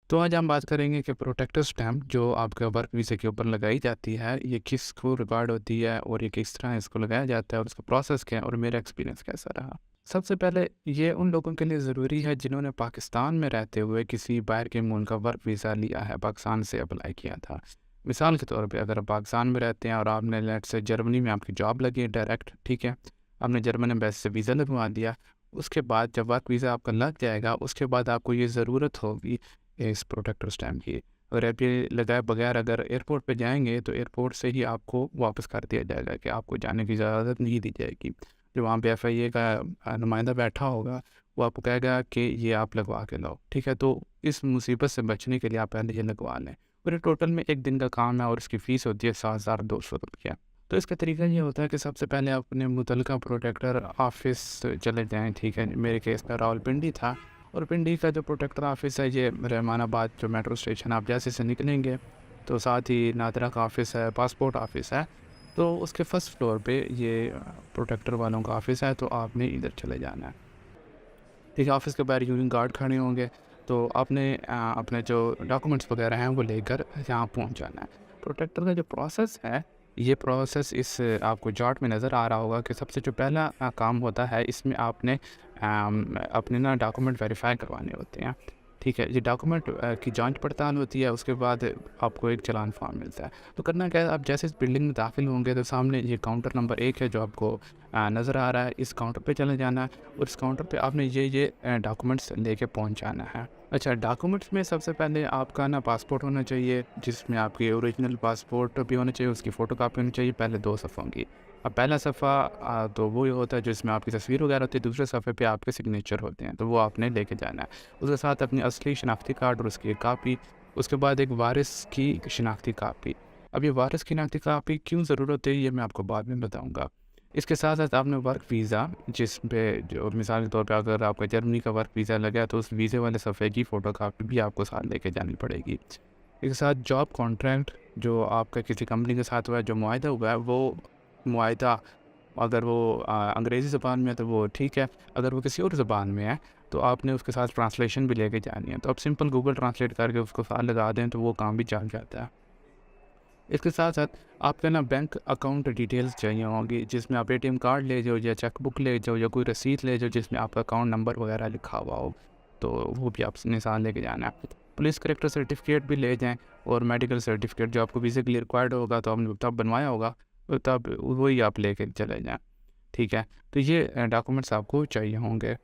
तो आज हम बात करेंगे कि प्रोटेक्टर स्टैम्प जो आपका वर्क वीज़ा के ऊपर लगाई जाती है, ये किसको रिक्वायर्ड होती है और ये किस तरह इसको लगाया जाता है और उसका प्रोसेस क्या है और मेरा एक्सपीरियंस कैसा रहा। सबसे पहले ये उन लोगों के लिए ज़रूरी है जिन्होंने पाकिस्तान में रहते हुए किसी बाहर के मुल्क का वर्क वीज़ा लिया है, पाकिस्तान से अप्लाई किया था। मिसाल के तौर पे अगर आप पाकिस्तान में रहते हैं और आपने लेट्स से जर्मनी में आपकी जॉब लगी है डायरेक्ट, ठीक है? आपने जर्मन एम्बेसी से वीज़ा लगवा दिया, उसके बाद जब वर्क वीज़ा आपका लग जाएगा, उसके बाद आपको ये ज़रूरत होगी इस प्रोटेक्टर स्टैम्प की। अगर आप ये लगाए बगैर अगर एयरपोर्ट पे जाएँगे तो एयरपोर्ट से ही आपको वापस कर दिया जाएगा कि आपको जाने की इजाज़त नहीं दी जाएगी। जो वहाँ पे एफआईए का नुमाइंदा बैठा होगा, वो आपको कहेगा कि ये आप लगवा के लाओ, ठीक है? तो इस मुसीबत से बचने के लिए आप पहले ये लगवा लें। और ये टोटल में 1 दिन का काम है और इसकी फ़ीस होती है ₹7,200। तो इसका तरीका ये होता है कि सबसे पहले आप अपने मुतल्लिका प्रोटेक्टर ऑफ़िस चले जाएँ, ठीक है? मेरे केस में रावलपिंडी था और पिंडी का जो प्रोटेक्टर ऑफ़िस है ये रहमानाबाद जो मेट्रो स्टेशन आप जैसे से निकलेंगे तो साथ ही नादरा का ऑफ़िस है, पासपोर्ट ऑफ़िस है। तो उसके फर्स्ट फ्लोर पे ये प्रोटेक्टर वालों का ऑफ़िस है, तो आपने इधर चले जाना है। ठीक है, ऑफ़िस के बाहर यूनियन गार्ड खड़े होंगे, तो आपने अपने जो डॉक्यूमेंट्स वगैरह हैं वो लेकर यहाँ पहुँच जाना है। प्रोटेक्टर का जो प्रोसेस है, ये प्रोसेस इस आपको चार्ट में नज़र आ रहा होगा कि सबसे जो पहला काम होता है इसमें आपने अपने ना डॉक्यूमेंट वेरीफ़ाई करवाने होते हैं। ठीक है, ये डॉक्यूमेंट की जाँच पड़ताल होती है, उसके बाद आपको एक चालान फ़ॉर्म मिलता है। तो करना क्या है, आप जैसे इस बिल्डिंग में दाखिल होंगे तो सामने ये काउंटर नंबर 1 है जो आपको नज़र आ रहा है, इस काउंटर पे चले जाना है और इस काउंटर पे आपने ये डॉक्यूमेंट्स लेके पहुँच जाना है। अच्छा, डॉक्यूमेंट्स में सबसे पहले आपका ना पासपोर्ट होना चाहिए, जिसमें आपकी ओरिजिनल पासपोर्ट भी होना चाहिए, उसकी फ़ोटोकॉपी होनी चाहिए, पहले 2 सफ़ों की। अब पहला सफ़ा तो वो होता है जिसमें आपकी तस्वीर वगैरह होती है, दूसरे सफ़े पे आपके सिग्नेचर होते हैं, तो वो आपने लेके जाना है। उसके साथ अपनी असली शनाख्ती कार्ड और उसकी एक कापी, उसके बाद एक वारिस की शनाख्ती कापी। अब ये वारिस की शनाख्ती कापी क्यों ज़रूरत है, ये मैं आपको बाद में बताऊँगा। इसके साथ-साथ आपने वर्क वीज़ा जिस पे जो मिसाल के तौर पे अगर आपका जर्मनी का वर्क वीज़ा लगा है, तो उस वीज़े वाले सफ़े की फ़ोटोकॉपी भी आपको साथ लेके जानी पड़ेगी। इसके साथ जॉब कॉन्ट्रैक्ट जो आपका किसी कंपनी के साथ हुआ है, जो मुआहिदा हुआ है, वो मुआहिदा अगर वो अंग्रेज़ी ज़बान में है तो वो ठीक है, अगर वो किसी और ज़बान में है तो आपने उसके साथ ट्रांसलेशन भी लेके जानी है। तो आप सिंपल गूगल ट्रांसलेट करके उसको साथ लगा दें तो वो काम भी चल जाता है। इसके साथ-साथ आपके ना बैंक अकाउंट डिटेल्स चाहिए होंगी, जिसमें आप एटीएम कार्ड ले जाओ या चेक बुक ले जाओ या कोई रसीद ले जाओ जिसमें आपका अकाउंट नंबर वगैरह लिखा हुआ हो, तो वो भी आपने साथ लेके जाना है। पुलिस करैक्टर सर्टिफ़िकेट भी ले जाएँ और मेडिकल सर्टिफ़िकेट जो आपको वीज़ा के लिए रिक्वायर्ड होगा तो आपने तब बनवाया होगा, तो तब वही आप लेके चले जाएँ। ठीक है? तो ये डॉक्यूमेंट्स आपको चाहिए होंगे।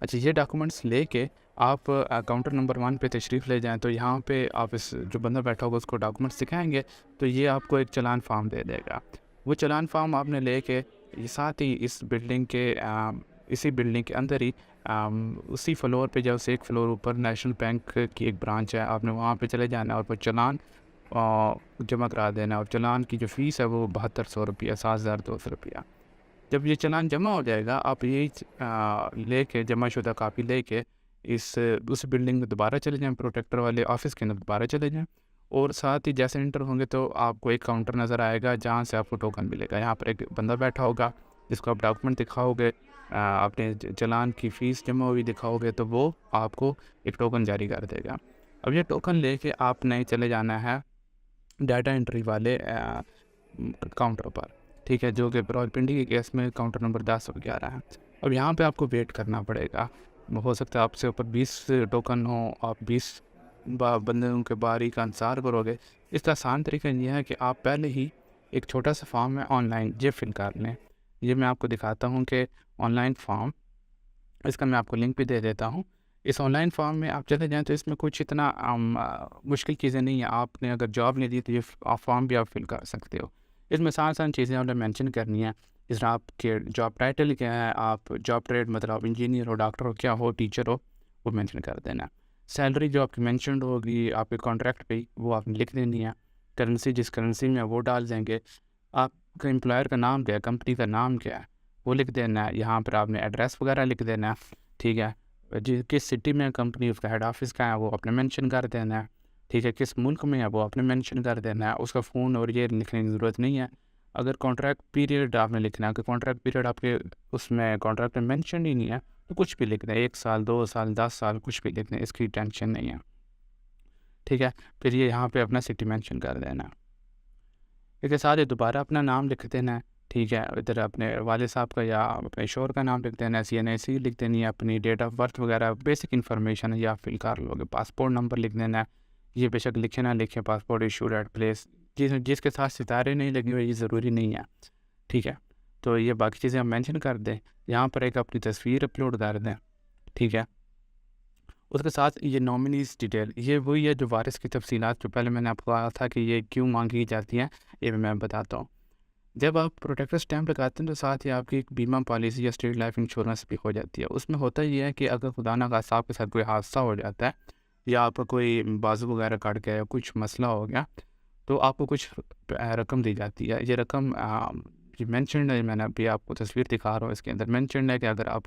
अच्छा, ये डॉक्यूमेंट्स लेके आप काउंटर नंबर 1 पे तशरीफ़ ले जाएँ, तो यहाँ पे आप इस जो बंदा बैठा होगा उसको डॉक्यूमेंट्स दिखाएँगे, तो ये आपको एक चालान फ़ॉर्म दे देगा। वो चालान फ़ॉर्म आपने लेके ये साथ ही इस बिल्डिंग के इसी बिल्डिंग के अंदर ही उसी फ्लोर पे जो से एक फ्लोर ऊपर नेशनल बैंक की एक ब्रांच है, आपने वहाँ पे चले जाना है और वो चालान जमा करा देना है और चालान की जो फ़ीस है वो ₹7200 ₹7,200। जब ये चालान जमा हो जाएगा, आप यही लेके जमाशुदा कापी लेके इस उस बिल्डिंग में दोबारा चले जाएँ, प्रोटेक्टर वाले ऑफ़िस के अंदर दोबारा चले जाएँ और साथ ही जैसे एंटर होंगे तो आपको एक काउंटर नज़र आएगा जहाँ से आपको टोकन मिलेगा। यहाँ पर एक बंदा बैठा होगा, जिसको आप डॉक्यूमेंट दिखाओगे, अपने चालान की फ़ीस जमा हुई दिखाओगे तो वो आपको एक टोकन जारी कर देगा। अब ये टोकन लेके आपने चले जाना है डाटा एंट्री वाले काउंटर पर, ठीक है? जो कि रावलपिंडी के केस में काउंटर नंबर 10 और 11 है। अब यहाँ पे आपको वेट करना पड़ेगा। हो सकता है आपसे ऊपर 20 टोकन हो, आप 20 बंदों के बारी का इंतज़ार करोगे। इसका आसान तरीका ये है कि आप पहले ही एक छोटा-सा फॉर्म है ऑनलाइन, ये फिल कर लें। ये मैं आपको दिखाता हूँ कि ऑनलाइन फॉर्म, इसका मैं आपको लिंक भी दे देता हूँ। इस ऑनलाइन फॉर्म में आप चले जाएँ तो इसमें कुछ इतना मुश्किल चीज़ें नहीं है। आपने अगर जॉब ले ली तो ये फॉर्म भी आप फिल कर सकते हो। इसमें आसान-आसान चीज़ें आपने मेंशन करनी है। जिस तरह आपके जॉब टाइटल क्या है, आप जॉब ट्रेड मतलब आप इंजीनियर हो, डॉक्टर हो, क्या हो, टीचर हो, वो मेंशन कर देना। सैलरी जो आपकी मेंशन्ड होगी आपके कॉन्ट्रैक्ट पे, वो आपने लिख देनी है। करेंसी जिस करेंसी में है वो डाल देंगे। आपका एम्प्लॉयर का नाम क्या है, कंपनी का नाम क्या है, वो लिख देना है। यहाँ पर आपने एड्रेस वगैरह लिख देना है, ठीक है? किस सिटी में कंपनी उसका हेड ऑफ़िस कहाँ है वो आपने मेंशन कर देना है, ठीक है? किस मुल्क में है वो आपने मेंशन कर देना है। उसका फ़ोन और ये लिखने की ज़रूरत नहीं है। अगर कॉन्ट्रैक्ट पीरियड आपने लिखना है, अगर कॉन्ट्रैक्ट पीरियड आपके उसमें कॉन्ट्रैक्ट में मेंशन ही नहीं है, तो कुछ भी लिख दें, 1 साल, 2 साल, 10 साल कुछ भी लिख दें, इसकी टेंशन नहीं है। ठीक है? फिर ये यहाँ पे अपना सिटी मेंशन कर देना। इसके साथ ही दोबारा अपना नाम लिख देना है, ठीक है? इधर अपने वालिद साहब का या अपने शोहर का नाम लिख देना है, CNAC लिख देनी है, अपनी डेट ऑफ़ बर्थ वगैरह बेसिक इन्फॉर्मेशन है, या फिल कर लोगे। पासपोर्ट नंबर लिख देना है, ये बेशक लिखे ना लिखें, पासपोर्ट इशूड एट प्लेस, जिसके साथ सितारे नहीं लगे हुए ये ज़रूरी नहीं है, ठीक है? तो ये बाकी चीज़ें हम मेंशन कर दें। यहाँ पर एक अपनी तस्वीर अपलोड कर दें, ठीक है? उसके साथ ये नॉमिनीज़ डिटेल, ये वही है जो वारिस की तफसीलात जो पहले मैंने आपको कहा था कि ये क्यों मांगी जाती हैं, ये भी मैं बताता हूँ। जब आप प्रोटेक्टर स्टैम्प लगाते हैं तो साथ ही आपकी एक बीमा पॉलिसी या स्टेट लाइफ इंश्योरेंस भी हो जाती है। उसमें होता ये है कि अगर खुदा न खास्ता आपके साथ कोई हादसा हो जाता है या आपका कोई बाजू वगैरह कट गया या कुछ मसला हो गया, तो आपको कुछ रकम दी जाती है। ये रकम ये मेंशन्ड है, मैंने अभी आपको तस्वीर दिखा रहा हूँ, इसके अंदर मेंशन्ड है कि अगर आप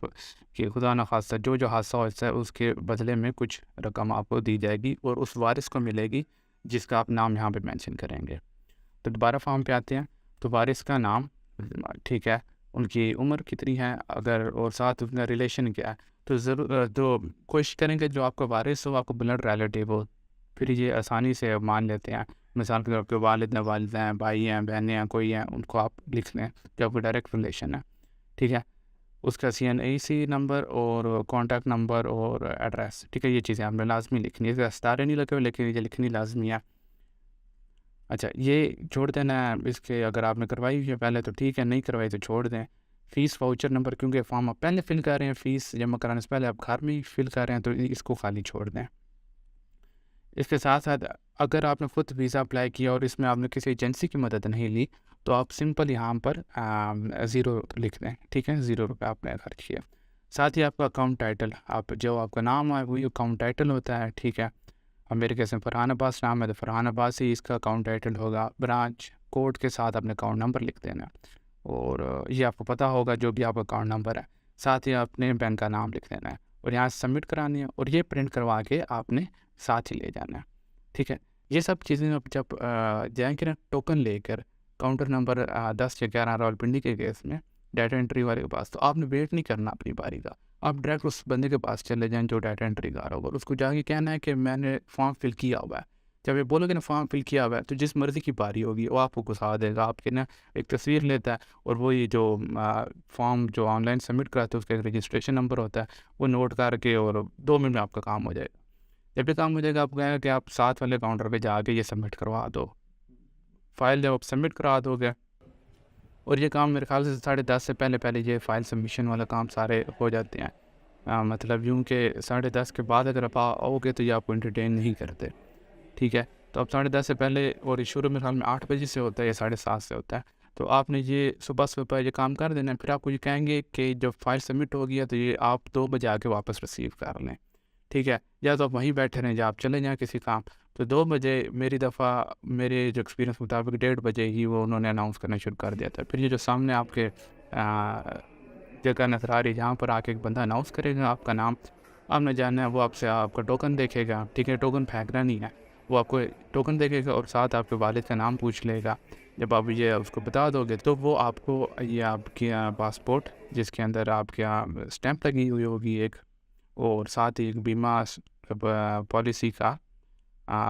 कि खुदा न खास्ता जो हादसा होता है उसके बदले में कुछ रकम आपको दी जाएगी और उस वारिस को मिलेगी जिसका आप नाम यहाँ पे मेंशन करेंगे। तो दोबारा फॉर्म पे आते हैं, तो वारिस का नाम, ठीक है, उनकी उम्र कितनी है अगर, और साथ उनका रिलेशन क्या है। तो ज़रूर तो कोशिश करेंगे जो आपका वारिस हो आपको ब्लड रिलेटिव हो, फिर ये आसानी से मान लेते हैं। मिसाल के तौर पे वालिद हैं, वालिदा हैं, भाई हैं, बहनें हैं, कोई हैं, उनको आप लिख लें जो आपको डायरेक्ट रिलेशन है, ठीक है? उसका CNAC नंबर और कॉन्टैक्ट नंबर और एड्रेस, ठीक है? ये चीज़ें आपने लाज़मी लिखनी है। इसके सितारे नहीं लगे हुए लेकिन ये लिखनी लाज़मी है। अच्छा, ये छोड़ देना है, इसके अगर आपने करवाई हुई है पहले तो ठीक है, नहीं करवाई तो छोड़ दें। फ़ीस वाउचर नंबर, क्योंकि फॉर्म आप पहले फ़िल कर रहे हैं, फ़ीस जमा कराने से पहले आप घर में ही फ़िल कर रहे हैं, तो इसको खाली छोड़ दें। इसके साथ-साथ अगर आपने खुद वीज़ा अप्लाई किया और इसमें आपने किसी एजेंसी की मदद नहीं ली, तो आप सिंपल यहाँ पर 0 लिख दें, ठीक है? ₹0 आपने खर्च किया। साथ ही आपका अकाउंट टाइटल, आप जो आपका नाम है वही अकाउंट टाइटल होता है, ठीक है? अब मेरे केस में फरहान अब्बास नाम है तो फरहान अब्बास ही इसका अकाउंट टाइटल होगा। ब्रांच कोड के साथ अपने अकाउंट नंबर लिख देना और ये आपको पता होगा जो भी आपका अकाउंट नंबर है। साथ ही आपने बैंक का नाम लिख देना है और यहाँ सबमिट करानी है और ये प्रिंट करवा के आपने साथ ही ले जाना है, ठीक है? ये सब चीज़ें आप जब जाएँगे ना टोकन लेकर, काउंटर नंबर 10 या 11 रावलपिंडी के केस में डाटा एंट्री वाले के पास, तो आपने वेट नहीं करना अपनी बारी का। आप डायरेक्ट उस बंदे के पास चले जाएँ जो डाटा एंट्री कर रहा होगा और उसको जाके कहना है कि मैंने फॉर्म फिल किया हुआ है। जब ये बोलोगे ना फॉर्म फिल किया हुआ है, तो जिस मर्ज़ी की बारी होगी वो आपको घुसा देगा। आपके ना एक तस्वीर लेता है और वो ये जो फॉर्म जो ऑनलाइन सबमिट कराते हैं उसका एक रजिस्ट्रेशन नंबर होता है, वो नोट करके और 2 मिनट में आपका काम हो जाएगा। जब ये काम हो जाएगा आपको कहेगा कि आप साथ वाले काउंटर पे जाके ये सबमिट करवा दो। फ़ाइल जब आप सबमिट करा दोगे और ये काम मेरे ख़्याल से 10:30 से पहले ये फ़ाइल सबमिशन वाला काम सारे हो जाते हैं। मतलब यूँ कि 10:30 के बाद अगर आप आओगे तो ये आपको एंटरटेन नहीं करते, ठीक है? तो आप 10:30 से पहले, और ये शुरू मेरे ख़्याल में 8 बजे से होता है या 7:30 से होता है। तो आपने ये सुबह ये काम कर देना है, फिर आपको ये कहेंगे कि जब फ़ाइल सबमिट हो गया तो ये आप 2 बजे आके वापस रिसीव कर लें, ठीक है? या तो आप वहीं बैठे रहें या आप चले जाएँ किसी काम। तो 2 बजे मेरी दफ़ा मेरे जो एक्सपीरियंस मुताबिक 1:30 बजे ही वो उन्होंने अनाउंस करना शुरू कर दिया था। फिर ये जो सामने आपके जगह नज़र आ रही है जहाँ पर आके एक बंदा अनाउंस करेगा आपका नाम, आपने जाना है, वो आपसे आपका टोकन देखेगा, ठीक है? टोकन फेंकना नहीं है, वो आपको टोकन देखेगा और साथ आपके वालिद का नाम पूछ लेगा। जब आप ये उसको बता दोगे तो वो आपको ये आपके पासपोर्ट जिसके अंदर आपके स्टैंप लगी हुई होगी एक, और साथ ही एक बीमा पॉलिसी का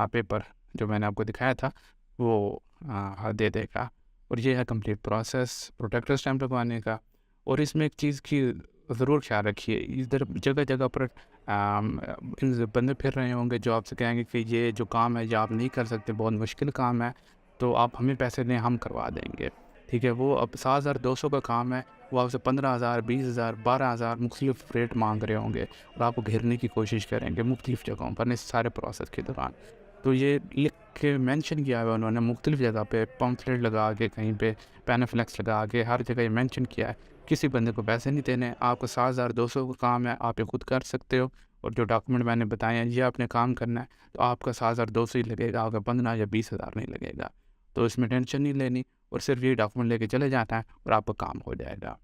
पेपर जो मैंने आपको दिखाया था वो दे देगा। और ये है कंप्लीट प्रोसेस प्रोटेक्टर स्टैंप लगवाने का। और इसमें एक चीज़ की ज़रूर ख्याल रखिए, इधर जगह पर बंदे फिर रहे होंगे जो आपसे कहेंगे कि ये जो काम है ये आप नहीं कर सकते, बहुत मुश्किल काम है, तो आप हमें पैसे दें, हम करवा देंगे, ठीक है? वो अब 7,200 का काम है, वो आपसे 15,000, 20,000, 12,000 मुख्तलिफ रेट मांग रहे होंगे और आपको घेरने की कोशिश करेंगे मुख्तलिफ जगहों पर इस सारे प्रोसेस के दौरान। तो ये लिख के मेंशन किया हुआ है उन्होंने मुख्तलिफ जगह पे, पम्फलेट लगा के, कहीं पे पैनाफ्लेक्स लगा के, हर जगह ये मेंशन किया है। किसी बंदे को पैसे नहीं देने, आपको 7,200 का काम है, आप ये खुद कर सकते हो और जो डॉक्यूमेंट मैंने बताए हैं ये आपने काम करना है, तो आपका 7,200 ही लगेगा, आपका 15 या 20,000 नहीं लगेगा। तो इसमें टेंशन नहीं लेनी और सिर्फ ये डॉक्यूमेंट लेके चले जाना है और आपका काम हो जाएगा।